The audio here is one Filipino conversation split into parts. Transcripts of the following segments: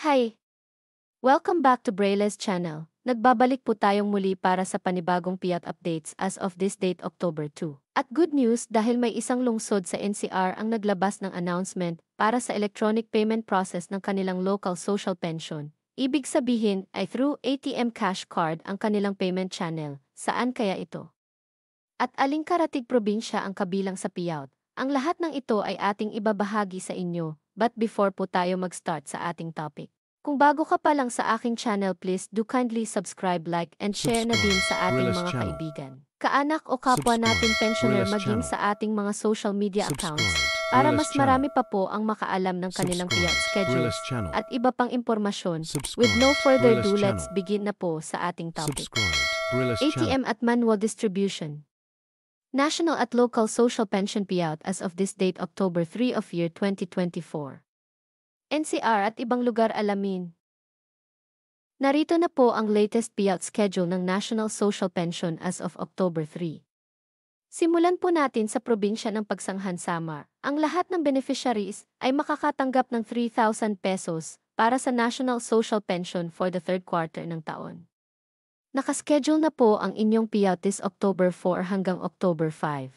Hi! Welcome back to Braille's channel. Nagbabalik po tayong muli para sa panibagong Fiat updates as of this date October 2. At good news dahil may isang lungsod sa NCR ang naglabas ng announcement para sa electronic payment process ng kanilang local social pension. Ibig sabihin ay through ATM cash card ang kanilang payment channel. Saan kaya ito? At aling karatig probinsya ang kabilang sa payout? Ang lahat ng ito ay ating ibabahagi sa inyo, but before po tayo mag-start sa ating topic. Kung bago ka pa lang sa aking channel, please do kindly subscribe, like, and share na din sa ating Brillis mga channel. kaibigan, kaanak o kapwa nating pensioner Brillis maging channel. sa ating mga social media accounts Subscribe. para Brillis mas channel. marami pa po ang makaalam ng kanilang Subscribe. payout schedules Brillis channel. at iba pang impormasyon. Subscribe. With no further Brillis ado, let's channel. begin na po sa ating topic. Subscribe. Brillis channel. ATM at manual distribution. National at local social pension payout as of this date October 3 of year 2024. NCR at ibang lugar alamin. Narito na po ang latest payout schedule ng National Social Pension as of October 3. Simulan po natin sa probinsya ng Pagsanhan, Samar. Ang lahat ng beneficiaries ay makakatanggap ng 3,000 pesos para sa National Social Pension for the third quarter ng taon. Nakaschedule na po ang inyong payout this October 4 hanggang October 5.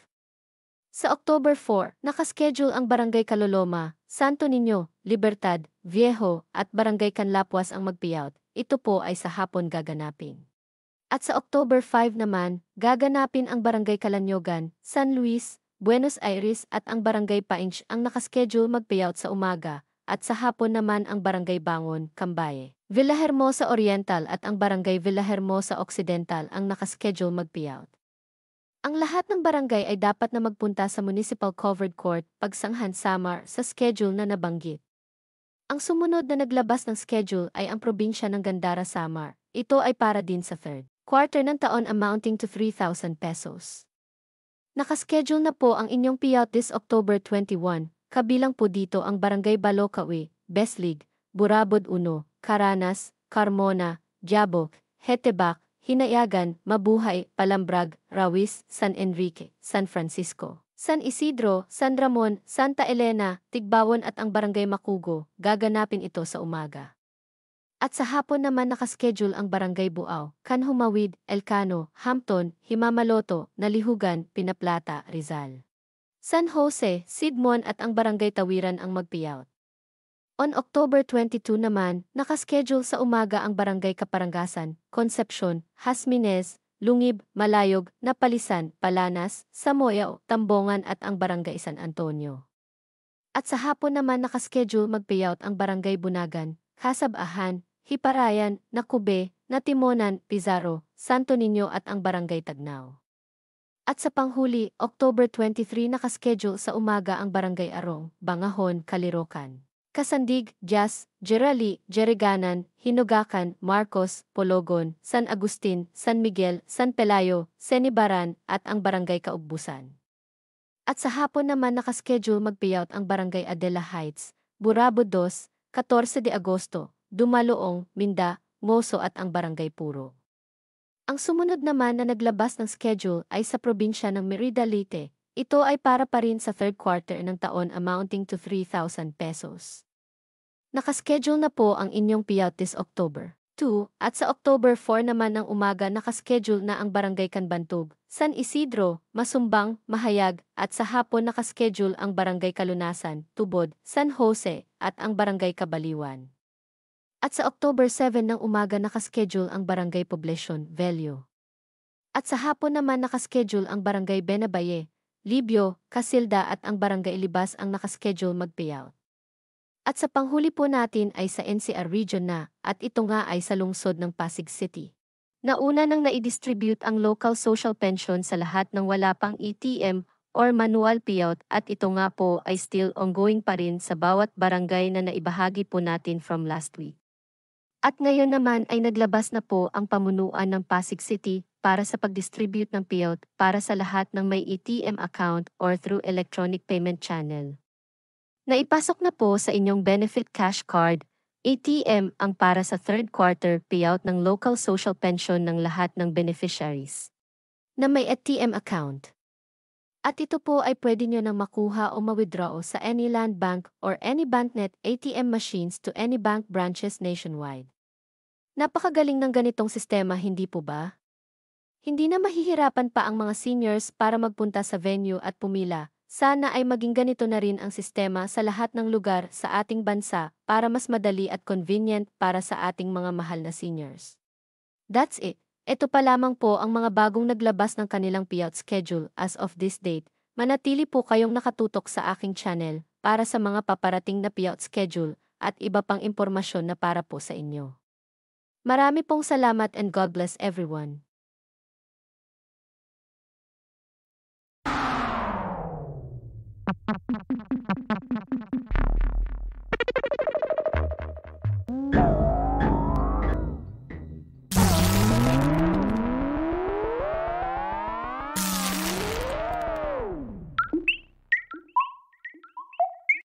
Sa October 4, nakaschedule ang Barangay Caloloma, Santo Niño, Libertad, Viejo at Barangay Canlapuas ang mag-payout. Ito po ay sa hapon gaganapin. At sa October 5 naman, gaganapin ang Barangay Calanyogan, San Luis, Buenos Aires at ang Barangay Painch ang nakaschedule mag-payout sa umaga, at sa hapon naman ang Barangay Bangon, Cambaye, Villahermosa Oriental at ang Barangay Villahermosa Occidental ang nakaschedule mag-payout. Ang lahat ng barangay ay dapat na magpunta sa Municipal Covered Court, Pagsanhan, Samar sa schedule na nabanggit. Ang sumunod na naglabas ng schedule ay ang probinsya ng Gandara, Samar. Ito ay para din sa third quarter ng taon amounting to 3,000 pesos. Nakaschedule na po ang inyong payout this October 21, kabilang po dito ang Barangay Balocaue, Beslig, Burabod 1, Caranas, Carmona, Jabok, Hetebak, Hinayagan, Mabuhay, Palambrag, Rawis, San Enrique, San Francisco, San Isidro, San Ramon, Santa Elena, Tigbawon at ang Barangay Macugo, gaganapin ito sa umaga. At sa hapon naman nakaschedule ang Barangay Buaw, Canhumawid, Elcano, Hampton, Himamaloto, Nalihugan, Pinaplata, Rizal, San Jose, Sidmon at ang Barangay Tawiran ang mag-payout. On October 22 naman, nakaschedule sa umaga ang Barangay Kaparangasan, Concepcion, Hasminez, Lungib, Malayog, Napalisan, Palanas, Samoyao, Tambongan at ang Barangay San Antonio. At sa hapon naman nakaschedule mag-payout ang Barangay Bunagan, Kasabahan, Hiparayan, Nakube, Natimonan, Pizarro, Santo Niño at ang Barangay Tagnao. At sa panghuli, October 23 nakaschedule sa umaga ang Barangay Arong, Bangahon, Calirocan, Kasandig, Jas, Gerali, Jeriganan, Hinugakan, Marcos, Pologon, San Agustin, San Miguel, San Pelayo, Senibaran at ang Barangay Kaugbusan. At sa hapon naman nakaschedule mag-payout ang Barangay Adela Heights, Burabo 2, 14 de Agosto, Dumaloong, Minda, Moso at ang Barangay Puro. Ang sumunod naman na naglabas ng schedule ay sa probinsya ng Merida Leyte. Ito ay para pa rin sa third quarter ng taon amounting to 3,000 pesos. Nakaschedule na po ang inyong payout this October 2 at sa October 4 naman ng umaga nakaschedule na ang Barangay Canbantug, San Isidro, Masumbang, Mahayag at sa hapon nakaschedule ang Barangay Kalunasan, Tubod, San Jose at ang Barangay Kabaliwan. At sa October 7 ng umaga nakaschedule ang Barangay Poblacion, Velio. At sa hapon naman nakaschedule ang Barangay Benabaye, Libyo, Casilda at ang Barangay Libas ang nakaschedule mag-payout. At sa panghuli po natin ay sa NCR region na, at ito nga ay sa lungsod ng Pasig City. Nauna nang naidistribute ang local social pension sa lahat ng wala pang ATM or manual payout at ito nga po ay still ongoing pa rin sa bawat barangay na naibahagi po natin from last week. At ngayon naman ay naglabas na po ang pamunuan ng Pasig City para sa pag-distribute ng payout para sa lahat ng may ATM account or through electronic payment channel. Naipasok na po sa inyong benefit cash card, ATM ang para sa third quarter payout ng local social pension ng lahat ng beneficiaries na may ATM account. At ito po ay pwede nyo nang makuha o ma-withdraw sa any land bank or any BancNet ATM machines to any bank branches nationwide. Napakagaling ng ganitong sistema, hindi po ba? Hindi na mahihirapan pa ang mga seniors para magpunta sa venue at pumila. Sana ay maging ganito na rin ang sistema sa lahat ng lugar sa ating bansa para mas madali at convenient para sa ating mga mahal na seniors. That's it. Ito pa lamang po ang mga bagong naglabas ng kanilang payout schedule as of this date. Manatili po kayong nakatutok sa aking channel para sa mga paparating na payout schedule at iba pang impormasyon na para po sa inyo. Marami pong salamat and God bless everyone.